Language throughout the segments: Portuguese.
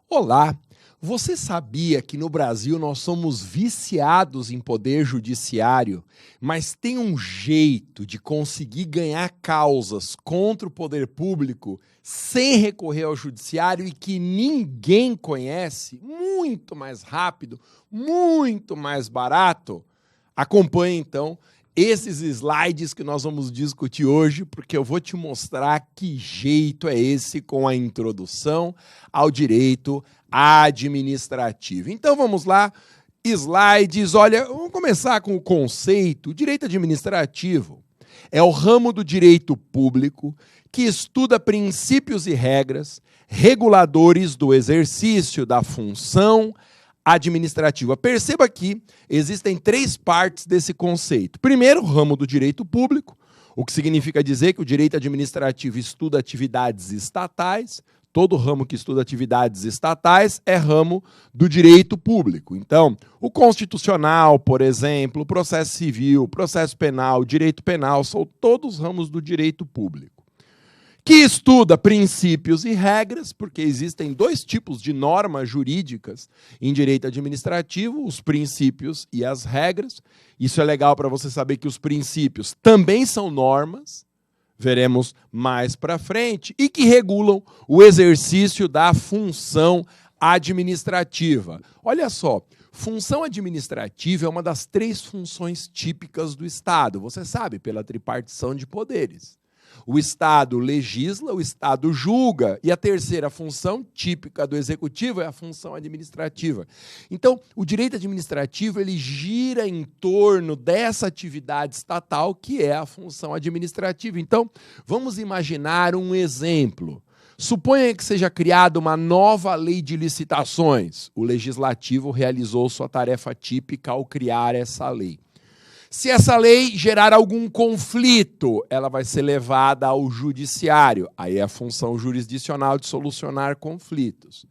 Olá! Você sabia que no Brasil nós somos viciados em poder judiciário, mas tem um jeito de conseguir ganhar causas contra o poder público sem recorrer ao judiciário e que ninguém conhece? Muito mais rápido, muito mais barato? Acompanhe então esses slides que nós vamos discutir hoje, porque eu vou te mostrar que jeito é esse com a introdução ao direito administrativo. Então vamos lá, slides. Olha, vamos começar com o conceito. O direito administrativo é o ramo do direito público que estuda princípios e regras reguladores do exercício da função administrativa. Perceba que existem três partes desse conceito. Primeiro, o ramo do direito público, o que significa dizer que o direito administrativo estuda atividades estatais. Todo ramo que estuda atividades estatais é ramo do direito público. Então, o constitucional, por exemplo, o processo civil, o processo penal, o direito penal, são todos ramos do direito público. Que estuda princípios e regras, porque existem dois tipos de normas jurídicas em direito administrativo, os princípios e as regras. Isso é legal para você saber que os princípios também são normas, veremos mais para frente, e que regulam o exercício da função administrativa. Olha só, função administrativa é uma das três funções típicas do Estado, você sabe, pela tripartição de poderes. O Estado legisla, o Estado julga, e a terceira função típica do Executivo é a função administrativa. Então, o direito administrativo ele gira em torno dessa atividade estatal que é a função administrativa. Então, vamos imaginar um exemplo. Suponha que seja criada uma nova lei de licitações. O Legislativo realizou sua tarefa típica ao criar essa lei. Se essa lei gerar algum conflito, ela vai ser levada ao judiciário. Aí é a função jurisdicional de solucionar conflitos.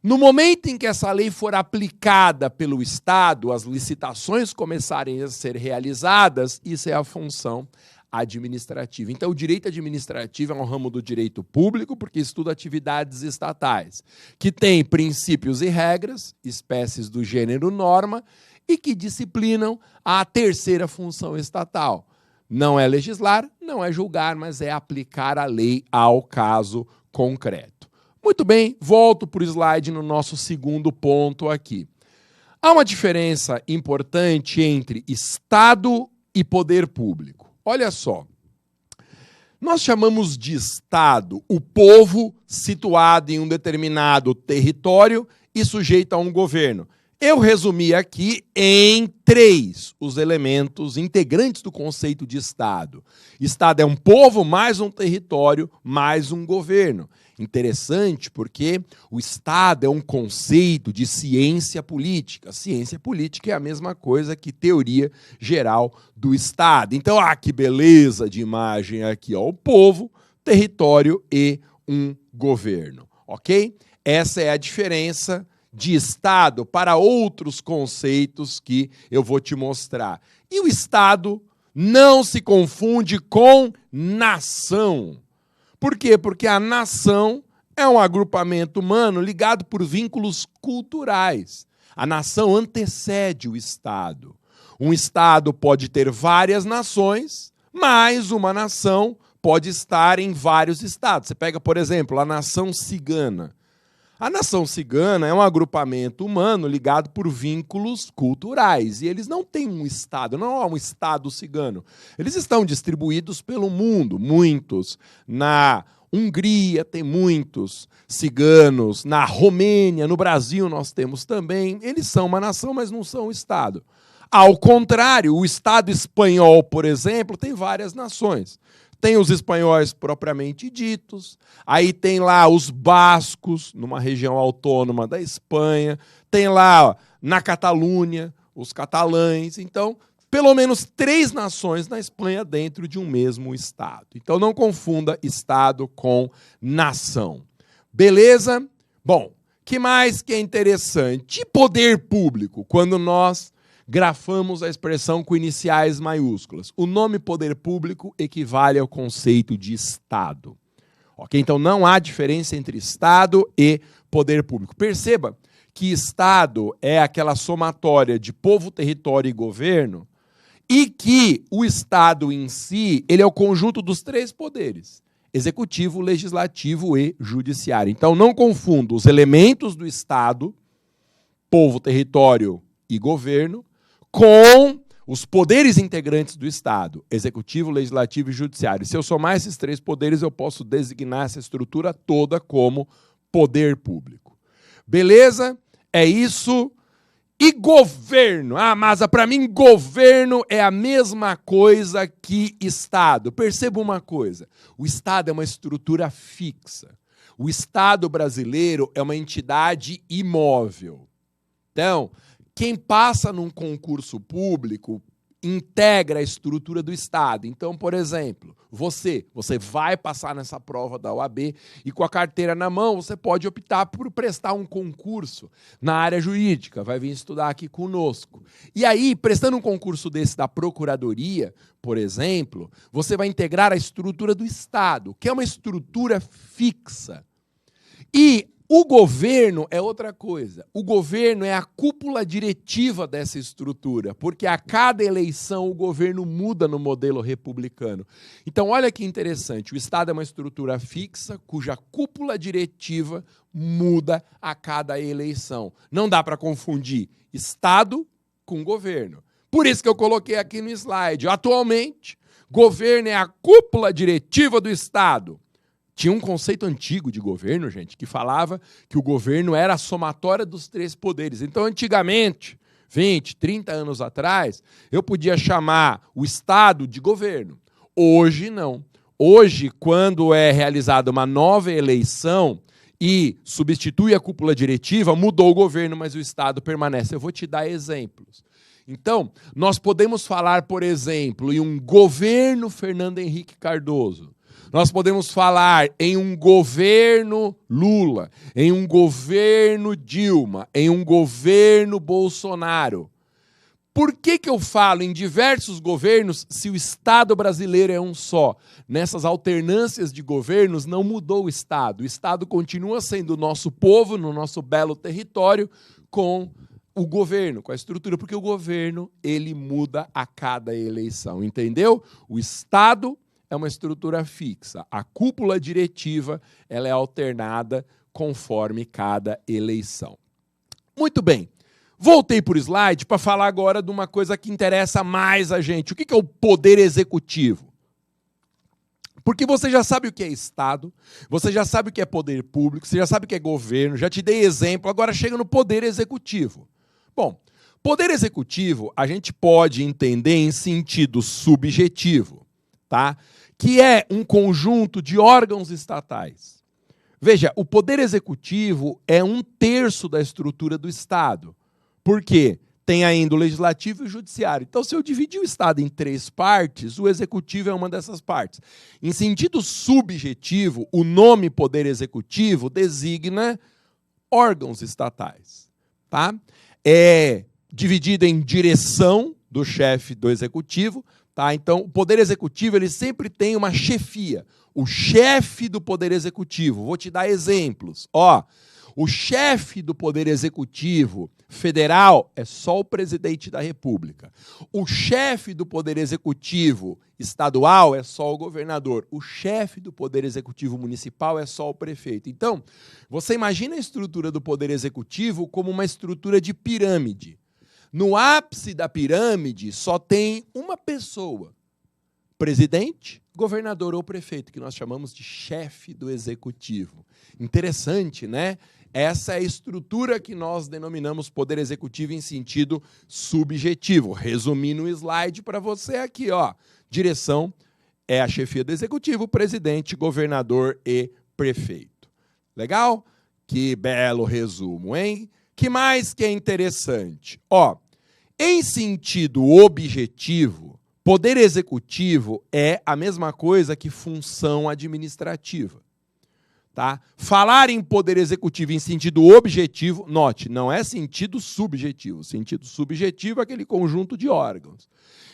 No momento em que essa lei for aplicada pelo Estado, as licitações começarem a ser realizadas, isso é a função administrativa. Então, o direito administrativo é um ramo do direito público, porque estuda atividades estatais, que tem princípios e regras, espécies do gênero norma, e que disciplinam a terceira função estatal. Não é legislar, não é julgar, mas é aplicar a lei ao caso concreto. Muito bem, volto para o slide no nosso segundo ponto aqui. Há uma diferença importante entre Estado e poder público. Olha só, nós chamamos de Estado o povo situado em um determinado território e sujeito a um governo. Eu resumi aqui em três os elementos integrantes do conceito de Estado. Estado é um povo, mais um território, mais um governo. Interessante porque o Estado é um conceito de ciência política. Ciência política é a mesma coisa que teoria geral do Estado. Então, que beleza de imagem aqui, ó, o povo, território e um governo, ok? Essa é a diferença de Estado para outros conceitos que eu vou te mostrar. E o Estado não se confunde com nação. Por quê? Porque a nação é um agrupamento humano ligado por vínculos culturais. A nação antecede o Estado. Um Estado pode ter várias nações, mas uma nação pode estar em vários estados. Você pega, por exemplo, a nação cigana. A nação cigana é um agrupamento humano ligado por vínculos culturais. E eles não têm um Estado, não há um Estado cigano. Eles estão distribuídos pelo mundo, muitos. Na Hungria tem muitos ciganos, na Romênia, no Brasil nós temos também. Eles são uma nação, mas não são um Estado. Ao contrário, o Estado espanhol, por exemplo, tem várias nações. Tem os espanhóis propriamente ditos, aí tem lá os bascos, numa região autônoma da Espanha, tem lá na Catalunha os catalães. Então, pelo menos 3 nações na Espanha dentro de um mesmo Estado. Então, não confunda Estado com nação. Beleza? Bom, que mais que é interessante? Poder público, quando nós grafamos a expressão com iniciais maiúsculas. O nome poder público equivale ao conceito de Estado. Ok? Então não há diferença entre Estado e poder público. Perceba que Estado é aquela somatória de povo, território e governo, e que o Estado em si, ele é o conjunto dos três poderes: executivo, legislativo e judiciário. Então não confunda os elementos do Estado, povo, território e governo, com os poderes integrantes do Estado: executivo, legislativo e judiciário. Se eu somar esses três poderes, eu posso designar essa estrutura toda como poder público. Beleza? É isso. E governo? Ah, Masa, para mim, governo é a mesma coisa que Estado. Perceba uma coisa: o Estado é uma estrutura fixa. O Estado brasileiro é uma entidade imóvel. Então, quem passa num concurso público integra a estrutura do Estado. Então, por exemplo, você vai passar nessa prova da OAB e com a carteira na mão você pode optar por prestar um concurso na área jurídica, vai vir estudar aqui conosco. E aí, prestando um concurso desse da Procuradoria, por exemplo, você vai integrar a estrutura do Estado, que é uma estrutura fixa. E o governo é outra coisa. O governo é a cúpula diretiva dessa estrutura, porque a cada eleição o governo muda no modelo republicano. Então, olha que interessante, o Estado é uma estrutura fixa, cuja cúpula diretiva muda a cada eleição. Não dá para confundir Estado com governo. Por isso que eu coloquei aqui no slide. Atualmente, governo é a cúpula diretiva do Estado. Tinha um conceito antigo de governo, gente, que falava que o governo era a somatória dos três poderes. Então, antigamente, 20, 30 anos atrás, eu podia chamar o Estado de governo. Hoje, não. Hoje, quando é realizada uma nova eleição e substitui a cúpula diretiva, mudou o governo, mas o Estado permanece. Eu vou te dar exemplos. Então, nós podemos falar, por exemplo, em um governo Fernando Henrique Cardoso. Nós podemos falar em um governo Lula, em um governo Dilma, em um governo Bolsonaro. Por que eu falo em diversos governos se o Estado brasileiro é um só? Nessas alternâncias de governos não mudou o Estado. O Estado continua sendo o nosso povo, no nosso belo território, com o governo, com a estrutura, porque o governo ele muda a cada eleição, entendeu? O Estado é uma estrutura fixa. A cúpula diretiva ela é alternada conforme cada eleição. Muito bem. Voltei para o slide para falar agora de uma coisa que interessa mais a gente. O que é o poder executivo? Porque você já sabe o que é Estado, você já sabe o que é poder público, você já sabe o que é governo, já te dei exemplo, agora chega no poder executivo. Bom, poder executivo a gente pode entender em sentido subjetivo, tá? Que é um conjunto de órgãos estatais. Veja, o poder executivo é 1/3 da estrutura do Estado. Por quê? Tem ainda o legislativo e o judiciário. Então, se eu dividir o Estado em 3 partes, o executivo é uma dessas partes. Em sentido subjetivo, o nome poder executivo designa órgãos estatais. Tá? É dividido em direção do chefe do executivo. Tá? Então, o Poder Executivo ele sempre tem uma chefia. O chefe do Poder Executivo. Vou te dar exemplos. Ó, o chefe do Poder Executivo federal é só o presidente da República. O chefe do Poder Executivo estadual é só o governador. O chefe do Poder Executivo municipal é só o prefeito. Então, você imagina a estrutura do Poder Executivo como uma estrutura de pirâmide. No ápice da pirâmide só tem uma pessoa, presidente, governador ou prefeito, que nós chamamos de chefe do executivo. Interessante, né? Essa é a estrutura que nós denominamos poder executivo em sentido subjetivo. Resumindo o slide para você aqui, ó. Direção é a chefia do executivo, presidente, governador e prefeito. Legal? Que belo resumo, hein? Que mais que é interessante? Ó, em sentido objetivo, poder executivo é a mesma coisa que função administrativa. Tá? Falar em poder executivo em sentido objetivo, note, não é sentido subjetivo. Sentido subjetivo é aquele conjunto de órgãos.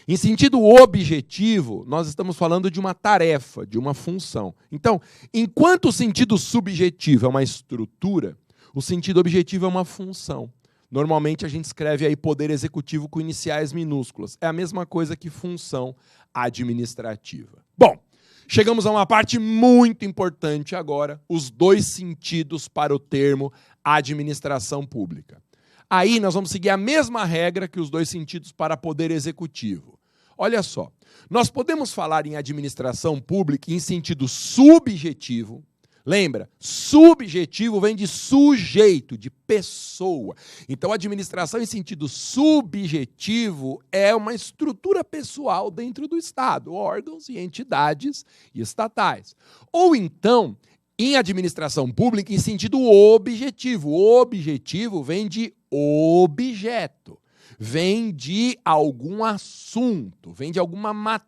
Em sentido objetivo, nós estamos falando de uma tarefa, de uma função. Então, enquanto o sentido subjetivo é uma estrutura, o sentido objetivo é uma função. Normalmente a gente escreve aí poder executivo com iniciais minúsculas. É a mesma coisa que função administrativa. Bom, chegamos a uma parte muito importante agora, os dois sentidos para o termo administração pública. Aí nós vamos seguir a mesma regra que os dois sentidos para poder executivo. Olha só, nós podemos falar em administração pública em sentido subjetivo. Lembra? Subjetivo vem de sujeito, de pessoa. Então, administração em sentido subjetivo é uma estrutura pessoal dentro do Estado, órgãos e entidades estatais. Ou então, em administração pública em sentido objetivo. O objetivo vem de objeto, vem de algum assunto, vem de alguma matéria.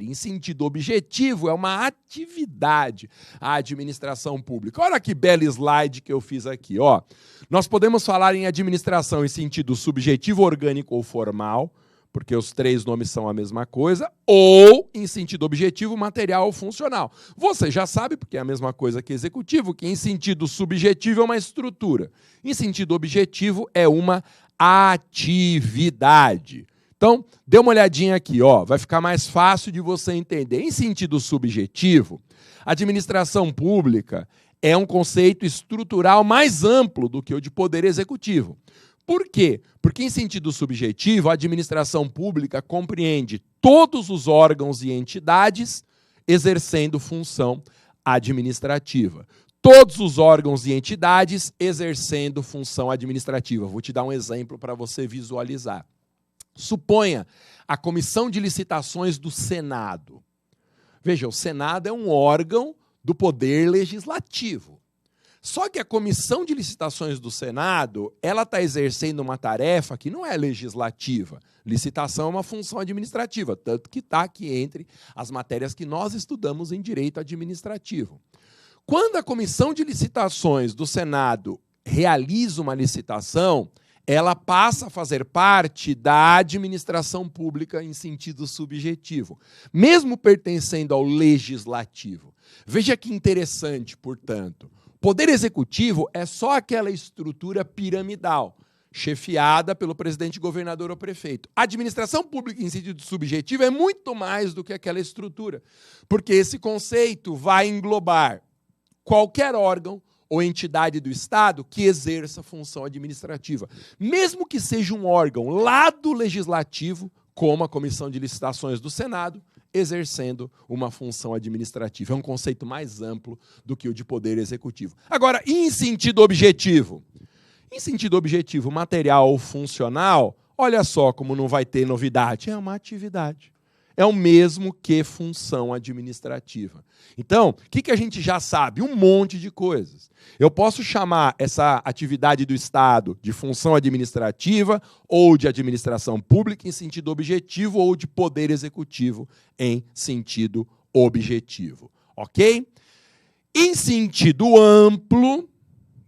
Em sentido objetivo, é uma atividade, a administração pública. Olha que belo slide que eu fiz aqui. Ó. Nós podemos falar em administração em sentido subjetivo, orgânico ou formal, porque os três nomes são a mesma coisa, ou em sentido objetivo, material ou funcional. Você já sabe, porque é a mesma coisa que executivo, que em sentido subjetivo é uma estrutura. Em sentido objetivo é uma atividade. Então, dê uma olhadinha aqui, ó, vai ficar mais fácil de você entender. Em sentido subjetivo, administração pública é um conceito estrutural mais amplo do que o de poder executivo. Por quê? Porque, em sentido subjetivo, a administração pública compreende todos os órgãos e entidades exercendo função administrativa. Todos os órgãos e entidades exercendo função administrativa. Vou te dar um exemplo para você visualizar. Suponha a Comissão de Licitações do Senado. Veja, o Senado é um órgão do Poder Legislativo. Só que a Comissão de Licitações do Senado, ela está exercendo uma tarefa que não é legislativa. Licitação é uma função administrativa, tanto que está aqui entre as matérias que nós estudamos em direito administrativo. Quando a Comissão de Licitações do Senado realiza uma licitação, ela passa a fazer parte da administração pública em sentido subjetivo, mesmo pertencendo ao legislativo. Veja que interessante, portanto. Poder executivo é só aquela estrutura piramidal, chefiada pelo presidente, governador ou prefeito. A administração pública em sentido subjetivo é muito mais do que aquela estrutura, porque esse conceito vai englobar qualquer órgão ou entidade do Estado que exerça função administrativa, mesmo que seja um órgão lá do Legislativo, como a Comissão de Licitações do Senado, exercendo uma função administrativa. É um conceito mais amplo do que o de poder executivo. Agora, em sentido objetivo? Em sentido objetivo, material ou funcional, olha só como não vai ter novidade. É uma atividade. É o mesmo que função administrativa. Então, o que a gente já sabe? Um monte de coisas. Eu posso chamar essa atividade do Estado de função administrativa ou de administração pública em sentido objetivo ou de poder executivo em sentido objetivo. Ok? Em sentido amplo,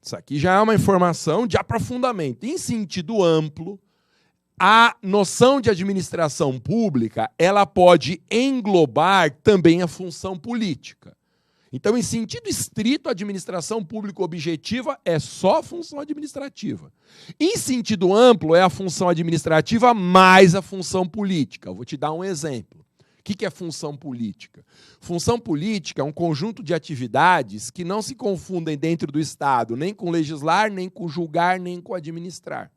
isso aqui já é uma informação de aprofundamento. Em sentido amplo, a noção de administração pública, ela pode englobar também a função política. Então, em sentido estrito, a administração pública objetiva é só a função administrativa. Em sentido amplo, é a função administrativa mais a função política. Eu vou te dar um exemplo. O que é função política? Função política é um conjunto de atividades que não se confundem dentro do Estado, nem com legislar, nem com julgar, nem com administrar.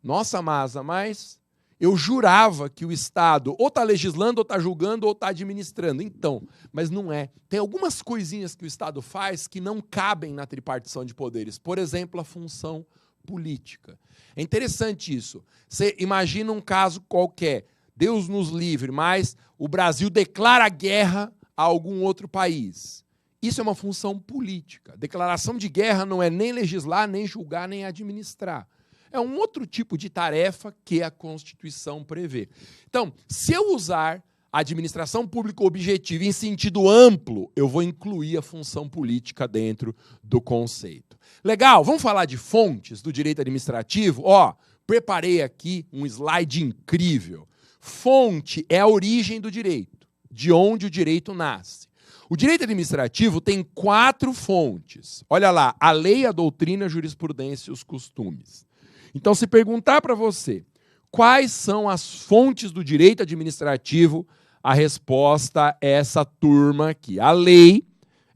Nossa, Masa, mas eu jurava que o Estado ou está legislando, ou está julgando, ou está administrando. Então, mas não é. Tem algumas coisinhas que o Estado faz que não cabem na tripartição de poderes. Por exemplo, a função política. É interessante isso. Você imagina um caso qualquer, Deus nos livre, mas o Brasil declara guerra a algum outro país. Isso é uma função política. Declaração de guerra não é nem legislar, nem julgar, nem administrar. É um outro tipo de tarefa que a Constituição prevê. Então, se eu usar administração pública objetiva em sentido amplo, eu vou incluir a função política dentro do conceito. Legal, vamos falar de fontes do direito administrativo? Ó, preparei aqui um slide incrível. Fonte é a origem do direito, de onde o direito nasce. O direito administrativo tem 4 fontes. Olha lá, a lei, a doutrina, a jurisprudência e os costumes. Então, se perguntar para você quais são as fontes do direito administrativo, a resposta é essa turma aqui. A lei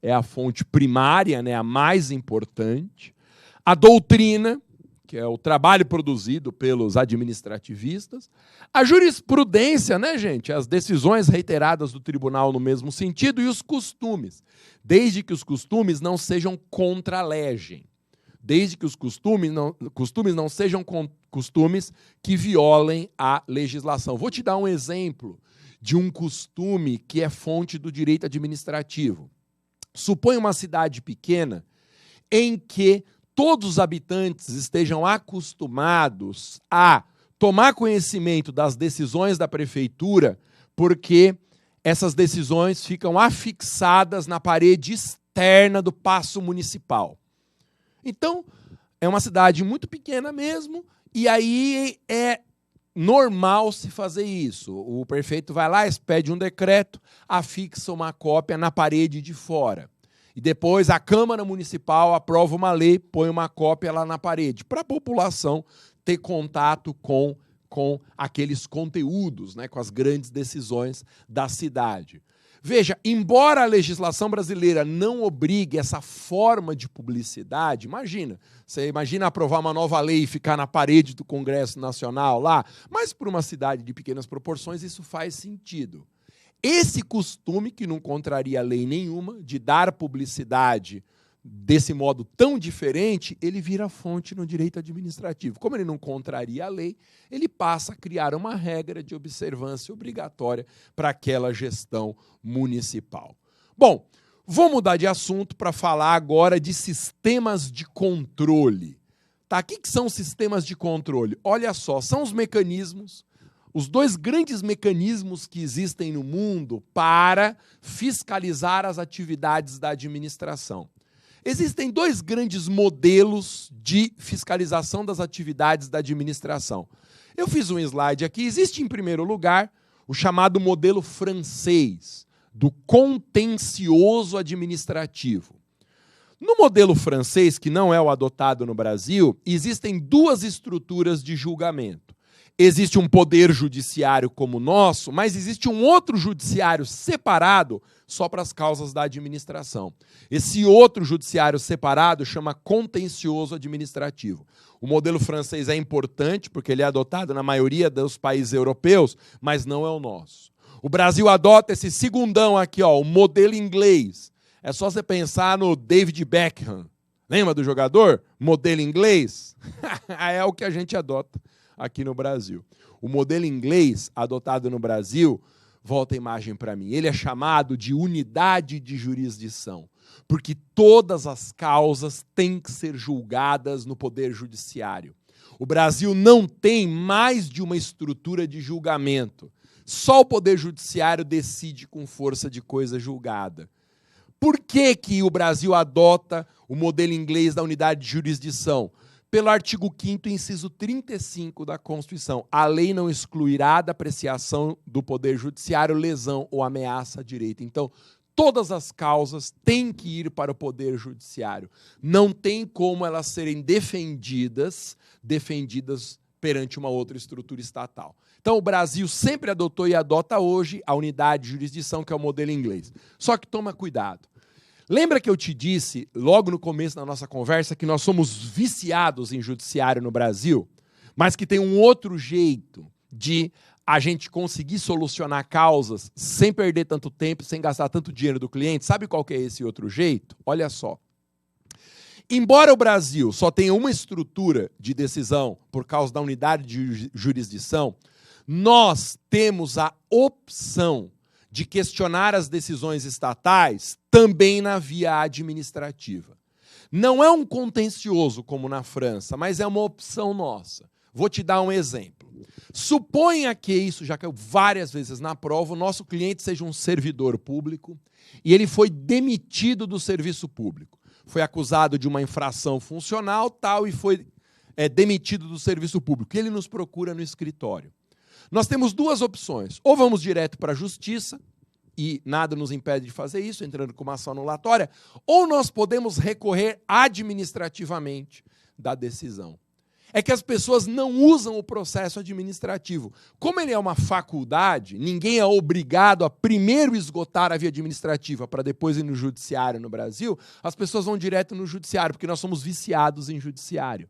é a fonte primária, né, a mais importante. A doutrina, que é o trabalho produzido pelos administrativistas. A jurisprudência, né, gente? As decisões reiteradas do tribunal no mesmo sentido. E os costumes, desde que os costumes não sejam contra-legem. Desde que os costumes não sejam costumes que violem a legislação. Vou te dar um exemplo de um costume que é fonte do direito administrativo. Suponha uma cidade pequena em que todos os habitantes estejam acostumados a tomar conhecimento das decisões da prefeitura, porque essas decisões ficam afixadas na parede externa do Paço Municipal. Então, é uma cidade muito pequena mesmo, e aí é normal se fazer isso. O prefeito vai lá, expede um decreto, afixa uma cópia na parede de fora. E depois a Câmara Municipal aprova uma lei, põe uma cópia lá na parede, para a população ter contato com aqueles conteúdos, né, com as grandes decisões da cidade. Veja, embora a legislação brasileira não obrigue essa forma de publicidade, você imagina aprovar uma nova lei e ficar na parede do Congresso Nacional lá, mas para uma cidade de pequenas proporções isso faz sentido. Esse costume, que não contraria lei nenhuma, de dar publicidade desse modo tão diferente, ele vira fonte no direito administrativo. Como ele não contraria a lei, ele passa a criar uma regra de observância obrigatória para aquela gestão municipal. Bom, vou mudar de assunto para falar agora de sistemas de controle. Tá? O que são sistemas de controle? Olha só, são os mecanismos, os 2 grandes mecanismos que existem no mundo para fiscalizar as atividades da administração. Existem 2 grandes modelos de fiscalização das atividades da administração. Eu fiz um slide aqui. Existe, em primeiro lugar, o chamado modelo francês, do contencioso administrativo. No modelo francês, que não é o adotado no Brasil, existem 2 estruturas de julgamento. Existe um poder judiciário como o nosso, mas existe um outro judiciário separado só para as causas da administração. Esse outro judiciário separado chama contencioso administrativo. O modelo francês é importante porque ele é adotado na maioria dos países europeus, mas não é o nosso. O Brasil adota esse segundão aqui, ó, o modelo inglês. É só você pensar no David Beckham. Lembra do jogador? Modelo inglês? É o que a gente adota aqui no Brasil. O modelo inglês adotado no Brasil, volta a imagem para mim, ele é chamado de unidade de jurisdição, porque todas as causas têm que ser julgadas no poder judiciário. O Brasil não tem mais de uma estrutura de julgamento. Só o poder judiciário decide com força de coisa julgada. Por que o Brasil adota o modelo inglês da unidade de jurisdição? Pelo artigo 5º, inciso 35 da Constituição. A lei não excluirá da apreciação do Poder Judiciário lesão ou ameaça a direito. Então, todas as causas têm que ir para o Poder Judiciário. Não tem como elas serem defendidas perante uma outra estrutura estatal. Então, o Brasil sempre adotou e adota hoje a unidade de jurisdição, que é o modelo inglês. Só que toma cuidado. Lembra que eu te disse, logo no começo da nossa conversa, que nós somos viciados em judiciário no Brasil, mas que tem um outro jeito de a gente conseguir solucionar causas sem perder tanto tempo, sem gastar tanto dinheiro do cliente? Sabe qual que é esse outro jeito? Olha só. Embora o Brasil só tenha uma estrutura de decisão por causa da unidade de jurisdição, nós temos a opção de questionar as decisões estatais também na via administrativa. Não é um contencioso como na França, mas é uma opção nossa. Vou te dar um exemplo. Suponha que isso já caiu várias vezes na prova, o nosso cliente seja um servidor público e ele foi demitido do serviço público. Foi acusado de uma infração funcional tal e foi demitido do serviço público. E ele nos procura no escritório. Nós temos duas opções. Ou vamos direto para a justiça, e nada nos impede de fazer isso, entrando com uma ação anulatória, ou nós podemos recorrer administrativamente da decisão. É que as pessoas não usam o processo administrativo. Como ele é uma faculdade, ninguém é obrigado a primeiro esgotar a via administrativa para depois ir no judiciário no Brasil, as pessoas vão direto no judiciário, porque nós somos viciados em judiciário.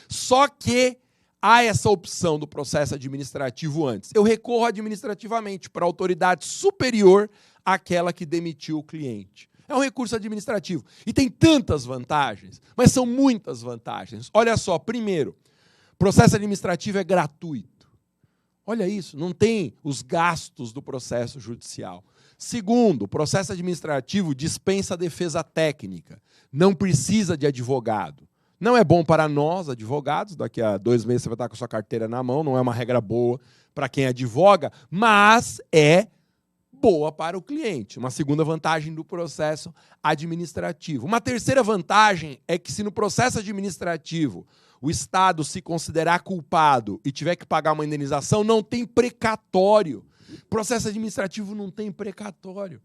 Só que há essa opção do processo administrativo antes. Eu recorro administrativamente para a autoridade superior àquela que demitiu o cliente. É um recurso administrativo. E tem tantas vantagens, mas são muitas vantagens. Olha só, primeiro, processo administrativo é gratuito. Olha isso, não tem os gastos do processo judicial. Segundo, o processo administrativo dispensa a defesa técnica. Não precisa de advogado. Não é bom para nós, advogados, daqui a 2 meses você vai estar com a sua carteira na mão, não é uma regra boa para quem advoga, mas é boa para o cliente. Uma segunda vantagem do processo administrativo. Uma terceira vantagem é que se no processo administrativo o Estado se considerar culpado e tiver que pagar uma indenização, não tem precatório. Processo administrativo não tem precatório.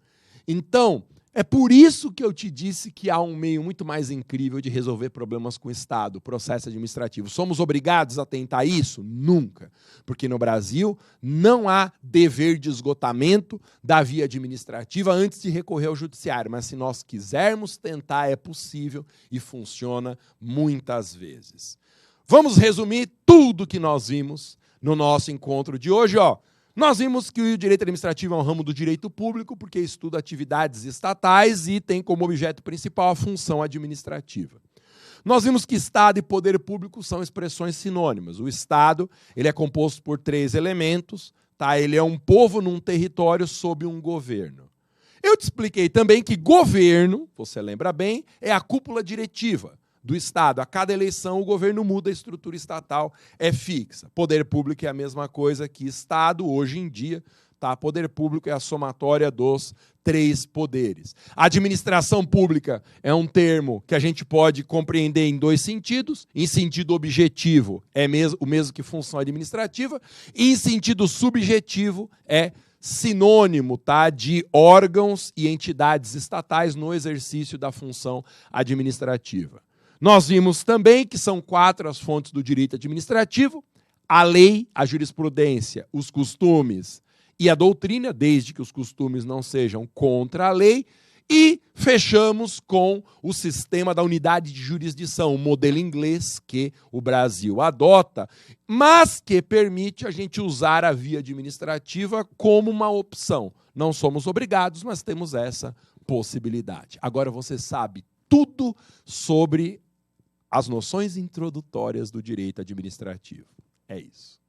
Então, é por isso que eu te disse que há um meio muito mais incrível de resolver problemas com o Estado, o processo administrativo. Somos obrigados a tentar isso? Nunca. Porque no Brasil não há dever de esgotamento da via administrativa antes de recorrer ao judiciário. Mas se nós quisermos tentar, é possível e funciona muitas vezes. Vamos resumir tudo que nós vimos no nosso encontro de hoje, ó. Nós vimos que o direito administrativo é um ramo do direito público porque estuda atividades estatais e tem como objeto principal a função administrativa. Nós vimos que Estado e poder público são expressões sinônimas. O Estado ele é composto por 3 elementos, tá? Ele é um povo num território sob um governo. Eu te expliquei também que governo, você lembra bem, é a cúpula diretiva do Estado. A cada eleição, o governo muda, a estrutura estatal é fixa. Poder público é a mesma coisa que Estado, hoje em dia. Tá? Poder público é a somatória dos 3 poderes. A administração pública é um termo que a gente pode compreender em 2 sentidos. Em sentido objetivo, é o mesmo que função administrativa. E em sentido subjetivo, é sinônimo, tá, de órgãos e entidades estatais no exercício da função administrativa. Nós vimos também que são 4 as fontes do direito administrativo: a lei, a jurisprudência, os costumes e a doutrina, desde que os costumes não sejam contra a lei. E fechamos com o sistema da unidade de jurisdição, o modelo inglês que o Brasil adota, mas que permite a gente usar a via administrativa como uma opção. Não somos obrigados, mas temos essa possibilidade. Agora você sabe tudo sobre as noções introdutórias do direito administrativo. É isso.